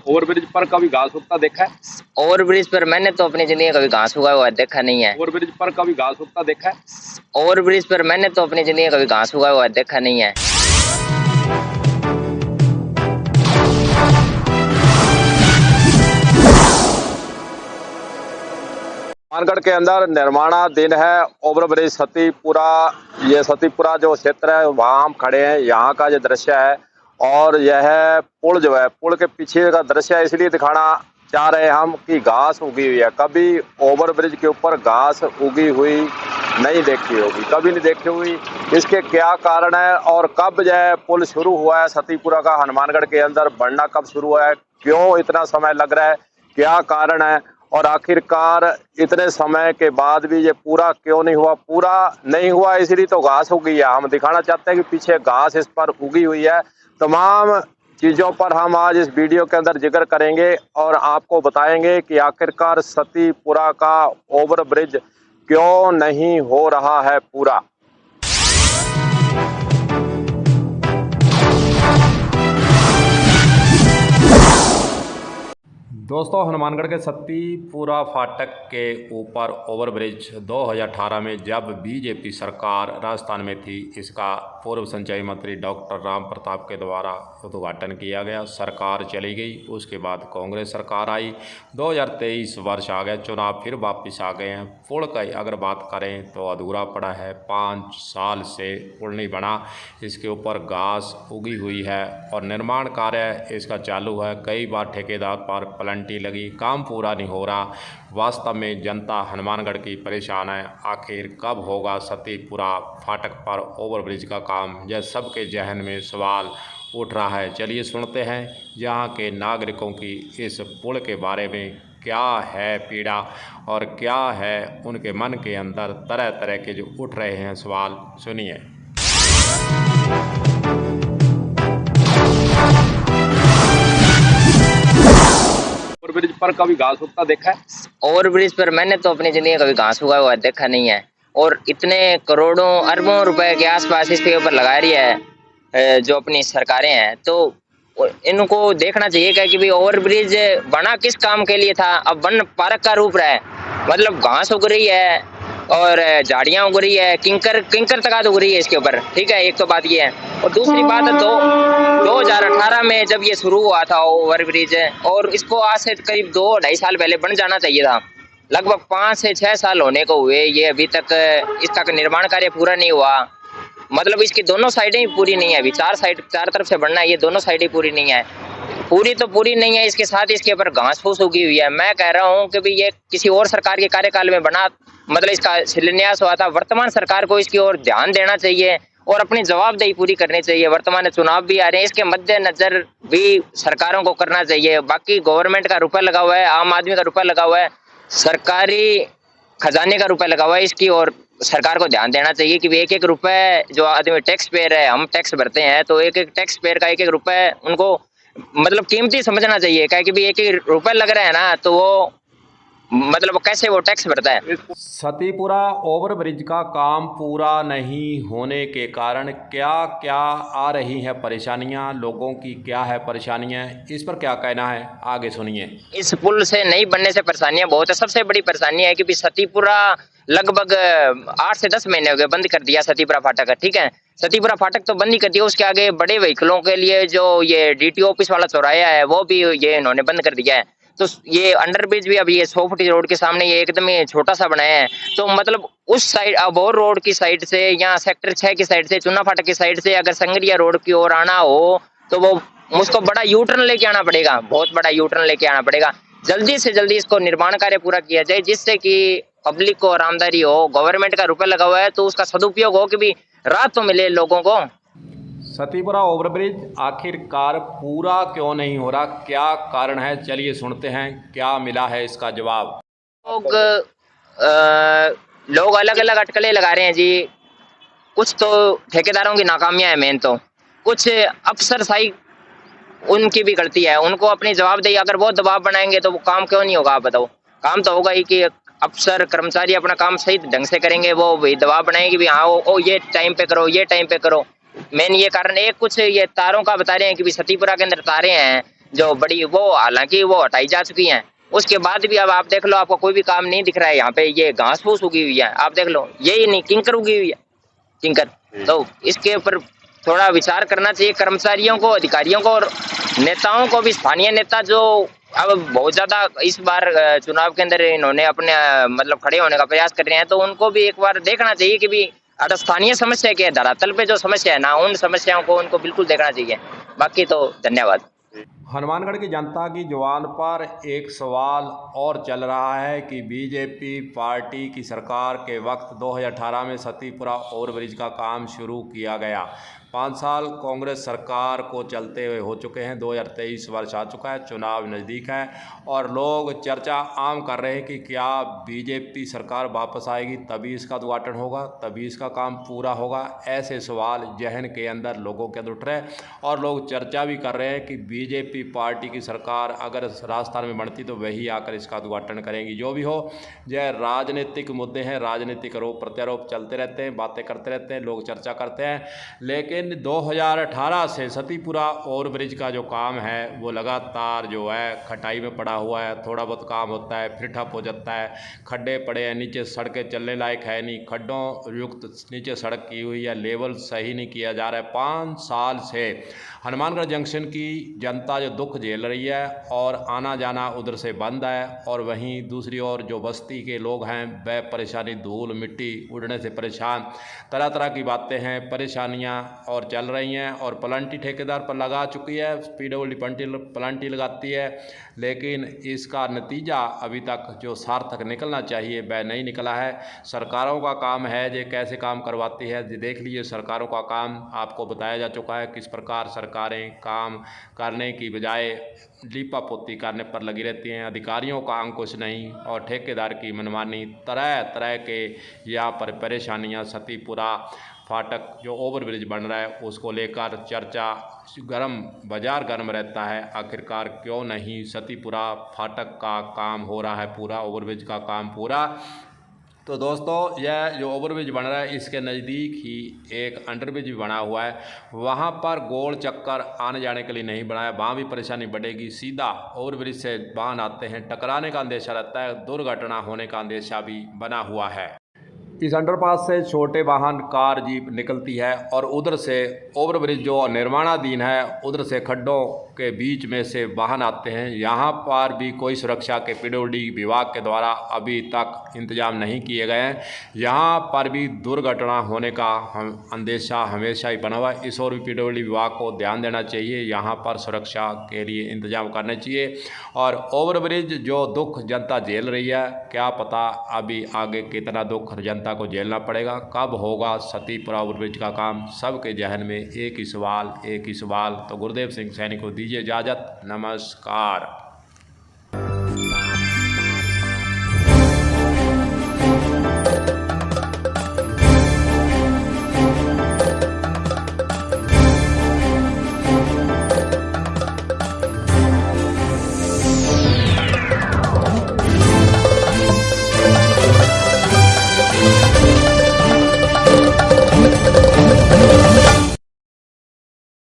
Overbridge पर कभी घास उगता देखा है? ओवरब्रिज पर मैंने तो अपनी जिंदगी में कभी घास उगा हुआ देखा नहीं है। ओवरब्रिज पर कभी घास उगता देखा है? ओवरब्रिज पर मैंने तो अपनी जिंदगी में कभी घास उगा हुआ देखा नहीं है। हनुमानगढ़ के अंदर निर्माणाधीन है ओवरब्रिज सतीपुरा। ये सतीपुरा जो क्षेत्र है वहाँ हम खड़े हैं, यहाँ का जो दृश्य है। और यह पुल जो है, पुल के पीछे का दृश्य है, इसलिए दिखाना चाह रहे हैं हम कि घास उगी हुई है। कभी ओवरब्रिज के ऊपर घास उगी हुई नहीं देखी होगी, कभी नहीं देखी हुई। इसके क्या कारण है और कब यह पुल शुरू हुआ है सतीपुरा का हनुमानगढ़ के अंदर बनना कब शुरू हुआ है, क्यों इतना समय लग रहा है, क्या कारण है, और आखिरकार इतने समय के बाद भी ये पूरा क्यों नहीं हुआ? पूरा नहीं हुआ इसलिए तो घास उगी है। हम दिखाना चाहते हैं कि पीछे घास इस पर उगी हुई है। तमाम चीज़ों पर हम आज इस वीडियो के अंदर जिक्र करेंगे और आपको बताएंगे कि आखिरकार सतीपुरा का ओवरब्रिज क्यों नहीं हो रहा है पूरा। दोस्तों, हनुमानगढ़ के सत्तीपुरा फाटक के ऊपर ओवरब्रिज 2018 में जब बीजेपी सरकार राजस्थान में थी, इसका पूर्व सिंचाई मंत्री डॉक्टर राम प्रताप के द्वारा उद्घाटन किया गया। सरकार चली गई, उसके बाद कांग्रेस सरकार आई। 2023 वर्ष आ गया, चुनाव फिर वापस आ गए हैं। पुल की अगर बात करें तो अधूरा पड़ा है, 5 साल से पुल नहीं बना। इसके ऊपर घास उगी हुई है और निर्माण कार्य इसका चालू है। कई बार ठेकेदार पर प्लांटी लगी, काम पूरा नहीं हो रहा। वास्तव में जनता हनुमानगढ़ की परेशान है। आखिर कब होगा सतीपुरा फाटक पर ओवरब्रिज का काम, यह सबके जहन में सवाल उठ रहा है। चलिए सुनते हैं यहाँ के नागरिकों की इस पुल के बारे में क्या है पीड़ा और क्या है उनके मन के अंदर तरह तरह के जो उठ रहे हैं सवाल। सुनिए। ओवरब्रिज पर कभी घास उगता देखा है? ओवरब्रिज पर मैंने तो अपनी जिंदगी में कभी घास उगा हुआ देखा नहीं है। और इतने करोड़ों अरबों रुपए के आसपास इसके ऊपर लगा रही है जो अपनी सरकारें हैं, तो इनको देखना चाहिए क्या कि भाई ओवरब्रिज बना किस काम के लिए था। अब वन पार्क का रूप रहा है, मतलब घास उग रही है और झाड़ियां उग रही है, किंकर किंकर तक उग रही है इसके ऊपर। ठीक है, एक तो बात ये है। और दूसरी बात है, 2018 में जब ये शुरू हुआ था ओवरब्रिज, और इसको आज से करीब 2-2.5 साल पहले बन जाना चाहिए था। लगभग 5 से 6 साल होने को हुए, ये अभी तक इसका निर्माण कार्य पूरा नहीं हुआ। मतलब इसकी दोनों साइडें ही पूरी नहीं है। अभी 4 तरफ से बनना है, ये दोनों साइडें पूरी नहीं है। पूरी तो पूरी नहीं है, इसके साथ इसके ऊपर घास फूस उगी हुई है। मैं कह रहा हूँ कि भाई ये किसी और सरकार के कार्यकाल में बना, मतलब इसका शिलान्यास हुआ था। वर्तमान सरकार को इसकी ओर ध्यान देना चाहिए और अपनी जवाबदेही पूरी करनी चाहिए। वर्तमान चुनाव भी आ रहे हैं, इसके मद्देनजर भी सरकारों को करना चाहिए। बाकी गवर्नमेंट का रुपया लगा हुआ है, आम आदमी का रुपया लगा हुआ है, सरकारी खजाने का रुपया लगा हुआ है इसकी, और सरकार को ध्यान देना चाहिए कि एक एक रुपए जो आदमी टैक्स पेयर है, हम टैक्स भरते हैं, तो एक एक टैक्स पेयर का एक एक रुपए उनको मतलब कीमती समझना चाहिए। क्या कि भी एक एक रुपए लग रहा है ना, तो वो मतलब कैसे वो टैक्स भरता है। सतीपुरा ओवरब्रिज का काम पूरा नहीं होने के कारण क्या क्या आ रही हैं परेशानियां, लोगों की क्या है परेशानियां, इस पर क्या कहना है, आगे सुनिए। इस पुल से नहीं बनने से परेशानियां बहुत है। सबसे बड़ी परेशानी है कि भी सतीपुरा लगभग 8 से 10 महीने हो गए बंद कर दिया सतीपुरा फाटक। ठीक है, सतीपुरा फाटक तो बंद ही कर दिया, उसके आगे बड़े व्हीकलों के लिए जो ये डीटीओ ऑफिस वाला चौराया है वो भी ये इन्होंने बंद कर दिया है। तो ये अंडरब्रिज भी अभी ये 100 फुट रोड के सामने ये एकदम ही छोटा सा बनाया है। तो मतलब उस साइड अबोर रोड की साइड से, यहाँ सेक्टर 6 की साइड से, चुना फाटक की साइड से अगर संगरिया रोड की ओर आना हो तो वो मुझको बड़ा यू टर्न लेके आना पड़ेगा, बहुत बड़ा यू टर्न लेके आना पड़ेगा। जल्दी से जल्दी इसको निर्माण कार्य पूरा किया जाए, जिससे कि पब्लिक को आरामदारी हो। गवर्नमेंट का रुपया लगा हुआ है तो उसका सदुपयोग हो कि भी राहत तो मिले लोगों को। सतीपुरा ओवरब्रिज आखिरकार पूरा क्यों नहीं हो रहा, क्या कारण है, चलिए सुनते हैं क्या मिला है इसका जवाब। लोग अलग अलग अटकलें लगा रहे हैं जी। कुछ तो ठेकेदारों की नाकामियां है मेन, तो कुछ अफसरशाही उनकी भी गलती है। उनको अपनी जवाबदेही, अगर वो दबाव बनाएंगे तो वो काम क्यों नहीं होगा, आप बताओ। काम तो होगा ही कि अफसर कर्मचारी अपना काम सही ढंग से करेंगे। वो भी दबाव बनाएंगे भी हाँ ओ ये टाइम पे करो, ये टाइम पे करो। मेन ये कारण एक कुछ ये तारों का बता रहे हैं कि भी सतीपुरा के अंदर तारे हैं, जो बड़ी, वो हालांकि वो हटाई जा चुकी हैं, उसके बाद भी अब आप देख लो, आपको कोई भी काम नहीं दिख रहा है। यहाँ पे ये घास फूस उगी हुई है, आप देख लो, यही नहीं किंकर उगी हुई है, किंकर। तो इसके ऊपर थोड़ा विचार करना चाहिए कर्मचारियों को, अधिकारियों को और नेताओं को भी। स्थानीय नेता जो अब बहुत ज्यादा इस बार चुनाव के अंदर इन्होंने अपने मतलब खड़े होने का प्रयास कर रहे हैं, तो उनको भी एक बार देखना चाहिए कि भी अगर स्थानीय समस्या क्या है, धरातल पे जो समस्या है ना, उन समस्याओं को उनको बिल्कुल देखना चाहिए। बाकी तो धन्यवाद। हनुमानगढ़ की जनता की जुबान पर एक सवाल और चल रहा है कि बीजेपी पार्टी की सरकार के वक्त 2018 में सतीपुरा ओवरब्रिज का काम शुरू किया गया। 5 साल कांग्रेस सरकार को चलते हुए हो चुके हैं, 2023 वर्ष आ चुका है, चुनाव नज़दीक है और लोग चर्चा आम कर रहे हैं कि क्या बीजेपी सरकार वापस आएगी तभी इसका उद्घाटन होगा, तभी इसका काम पूरा होगा। ऐसे सवाल जहन के अंदर लोगों के उठ रहे हैं और लोग चर्चा भी कर रहे हैं कि बीजेपी पार्टी की सरकार अगर राजस्थान में बनती तो वही आकर इसका उद्घाटन करेंगी। जो भी हो, यह राजनीतिक मुद्दे हैं, राजनीतिक आरोप प्रत्यारोप चलते रहते हैं, बातें करते रहते हैं, लोग चर्चा करते हैं। लेकिन 2018 से सतीपुरा ओवरब्रिज का जो काम है वो लगातार जो है खटाई में पड़ा हुआ है। थोड़ा बहुत काम होता है फिर ठप हो जाता है, खड्डे पड़े हैं, नीचे सड़कें चलने लायक है नहीं, खड्डों युक्त नीचे सड़क की हुई है, लेवल सही नहीं किया जा रहा है। 5 साल से हनुमानगढ़ जंक्शन की जनता जो दुख झेल रही है और आना जाना उधर से बंद है, और वहीं दूसरी ओर जो बस्ती के लोग हैं वह परेशानी, धूल मिट्टी उड़ने से परेशान, तरह तरह की बातें हैं, परेशानियां और चल रही हैं। और प्लांटी ठेकेदार पर लगा चुकी है, PWD प्लांटी लगाती है, लेकिन इसका नतीजा अभी तक जो सार्थक निकलना चाहिए वह नहीं निकला है। सरकारों का काम है ये कैसे काम करवाती है, ये देख लीजिए। सरकारों का काम आपको बताया जा चुका है किस प्रकार सरकारें काम करने की बजाय लीपा पोती करने पर लगी रहती हैं। अधिकारियों का अंकुश नहीं और ठेकेदार की मनमानी, तरह तरह के यहाँ पर परेशानियाँ। सतीपुरा फाटक जो ओवरब्रिज बन रहा है उसको लेकर चर्चा गर्म, बाजार गर्म रहता है। आखिरकार क्यों नहीं सतीपुरा फाटक का काम हो रहा है पूरा, ओवरब्रिज का काम पूरा। तो दोस्तों, यह जो ओवरब्रिज बन रहा है इसके नज़दीक ही एक अंडरब्रिज भी बना हुआ है, वहाँ पर गोल चक्कर आने जाने के लिए नहीं बनाया, वहाँ भी परेशानी बढ़ेगी। सीधा ओवरब्रिज से वाहन आते हैं, टकराने का अंदेशा रहता है, दुर्घटना होने का अंदेशा भी बना हुआ है। इस अंडरपास से छोटे वाहन, कार, जीप निकलती है और उधर से ओवरब्रिज जो निर्माणाधीन है उधर से खड्डों के बीच में से वाहन आते हैं। यहाँ पर भी कोई सुरक्षा के PWD विभाग के द्वारा अभी तक इंतजाम नहीं किए गए हैं। यहाँ पर भी दुर्घटना होने का अंदेशा हमेशा ही बना हुआ है। इस और भी PWD विभाग को ध्यान देना चाहिए, यहाँ पर सुरक्षा के लिए इंतजाम करने चाहिए। और ओवरब्रिज जो दुख जनता झेल रही है, क्या पता अभी आगे कितना दुख जनता को झेलना पड़ेगा, कब होगा सतीपुरा ओवरब्रिज का काम। सबके जहन में एक ही सवाल, एक ही सवाल। तो गुरुदेव सिंह सैनी को दीजिए इजाज़त, नमस्कार।